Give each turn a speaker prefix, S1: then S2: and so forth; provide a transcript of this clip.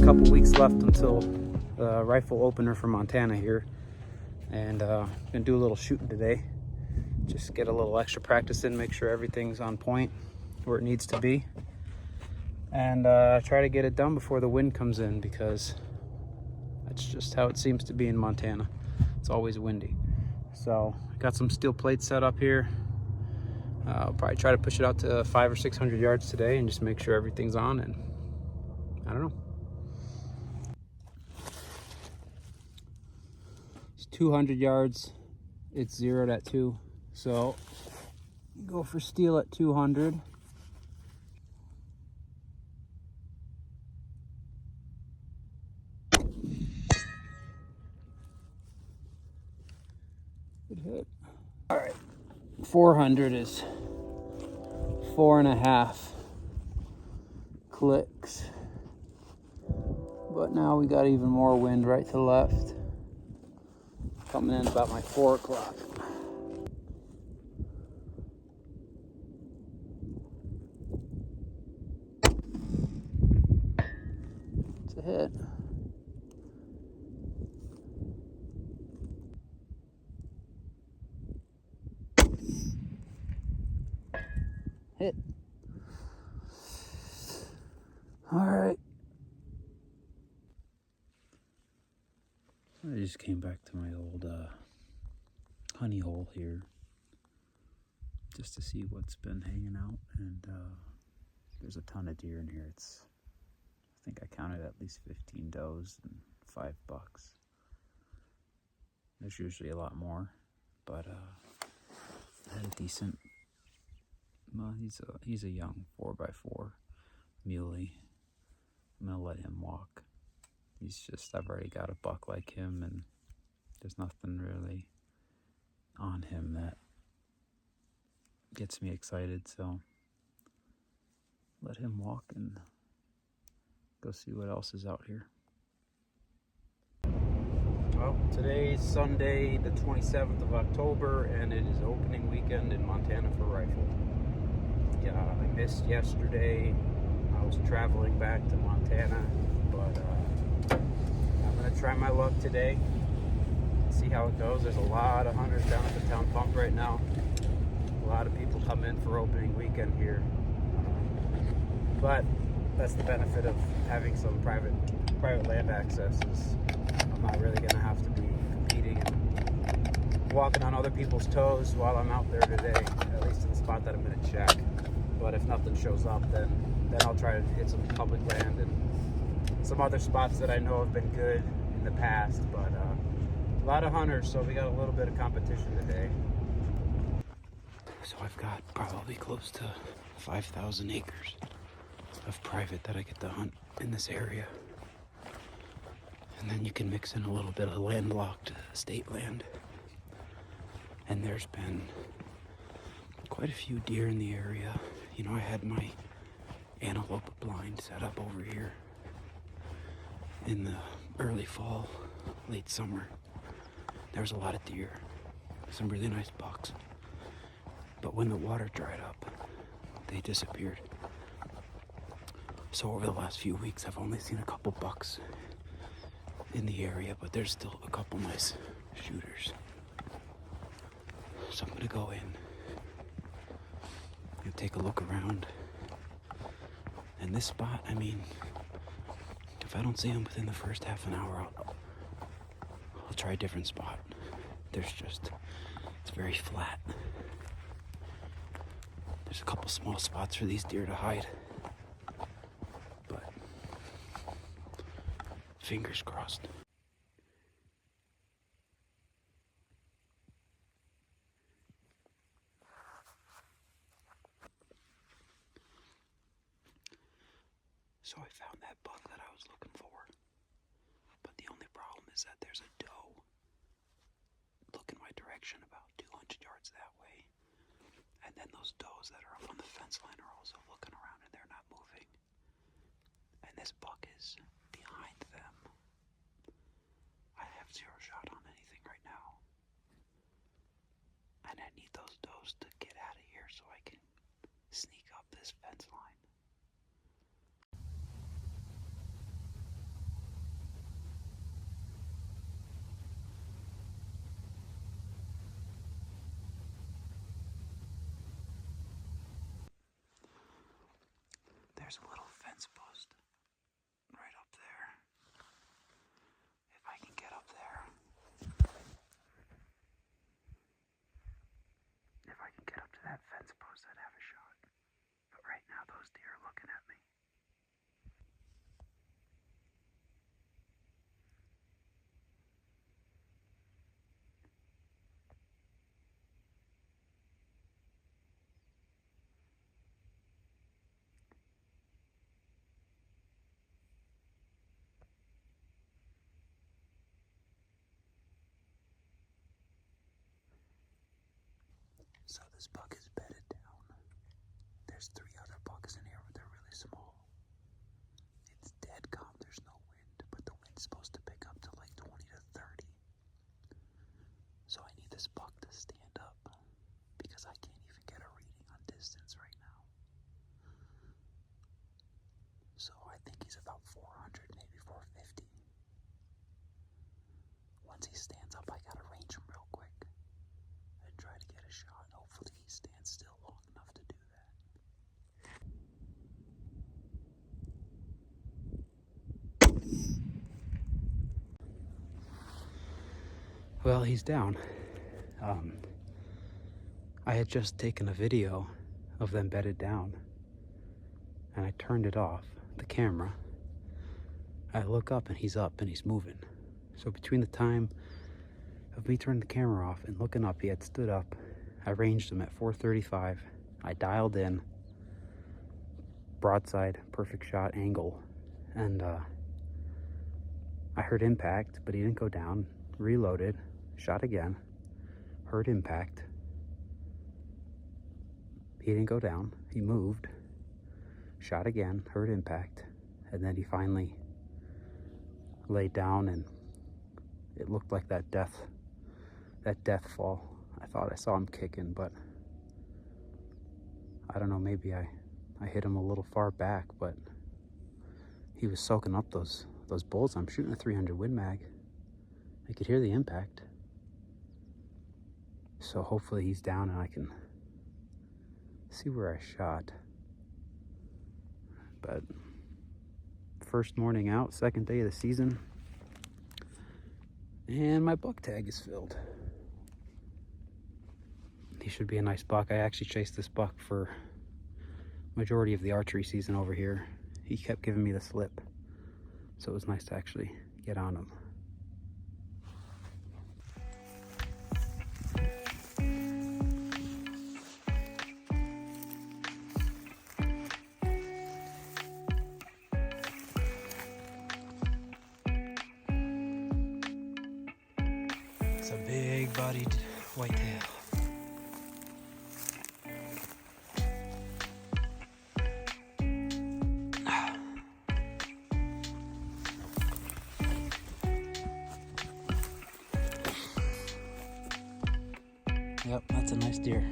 S1: couple weeks left until the rifle opener for Montana here, and I'm gonna do a little shooting today. Just get a little extra practice in, make sure everything's on point where it needs to be, and try to get it done before the wind comes in, because that's just how it seems to be in Montana. It's always windy. So I got some steel plates set up here. I'll probably try to push it out to 500 or 600 yards today and just make sure everything's on, and I don't know. It's 200 yards. It's zeroed at 2. So go for steel at 200. Good hit. All right, 400 is 4.5 clicks. But now we got even more wind right to left. Coming in about my 4 o'clock. It's a hit. Hit. All right. I just came back to my old honey hole here just to see what's been hanging out, and there's a ton of deer in here. I think I counted at least 15 does and 5 bucks. There's usually a lot more, but I had a decent. Well, he's a young 4x4 muley. I'm gonna let him walk. I've already got a buck like him, and there's nothing really on him that gets me excited, so let him walk and go see what else is out here. Well, today's Sunday, the 27th of October, and it is opening weekend in Montana for rifle. Yeah, I missed yesterday. I was traveling back to Montana, but I'm gonna try my luck today, see how it goes. There's a lot of hunters down at the town pump right now. A lot of people come in for opening weekend here, but that's the benefit of having some private land access, is I'm not really gonna have to be competing and walking on other people's toes while I'm out there today, at least in the spot that I'm gonna check. But if nothing shows up, then I'll try to hit some public land and some other spots that I know have been good in the past. But a lot of hunters, so we got a little bit of competition today. So I've got probably close to 5,000 acres of private that I get to hunt in this area. And then you can mix in a little bit of landlocked state land. And there's been quite a few deer in the area. You know, I had my antelope blind set up over here in the early fall, late summer. There was a lot of deer, some really nice bucks. But when the water dried up, they disappeared. So over the last few weeks, I've only seen a couple bucks in the area, but there's still a couple nice shooters. So I'm gonna go in and take a look around. And this spot, I mean, if I don't see them within the first half an hour, I'll try a different spot. It's very flat. There's a couple small spots for these deer to hide. But fingers crossed. So I found that buck that I was looking for. But the only problem is that there's a doe looking my direction about 200 yards that way. And then those does that are up on the fence line are also looking around, and they're not moving. And this buck is behind them. I have zero shot on anything right now. And I need those does to get out of here so I can sneak up this fence line. there's a little fence post right up there. If I can get up there. If I can get up to that fence post, I'd have a shot. But right now, those deer are looking at me. So this buck is bedded down. There's 3 other bucks in here, but they're really small. It's dead calm, there's no wind, but the wind's supposed to pick up to like 20 to 30. So I need this buck to stand up because I can't even get a reading on distance right now. So I think he's about 400, maybe 450. Once he stands up, I gotta range him real quick and try to get a shot. Hopefully he stands still long enough to do that. Well, he's down. I had just taken a video of them bedded down, and I turned it off, the camera. I look up and he's up and he's moving. So between the time of me turning the camera off and looking up, he had stood up. I ranged him at 435. I dialed in, broadside, perfect shot angle, and I heard impact, but he didn't go down. Reloaded, shot again, heard impact. He didn't go down. He moved, shot again, heard impact, and then he finally laid down, and it looked like that death fall. I thought I saw him kicking, but I don't know, maybe I hit him a little far back, but he was soaking up those bullets. I'm shooting a 300 Win Mag. I could hear the impact. So hopefully he's down and I can see where I shot. But first morning out, second day of the season, and my buck tag is filled. He should be a nice buck. I actually chased this buck for majority of the archery season over here. He kept giving me the slip, so it was nice to actually get on him. It's a big-bodied whitetail. Yep, that's a nice deer.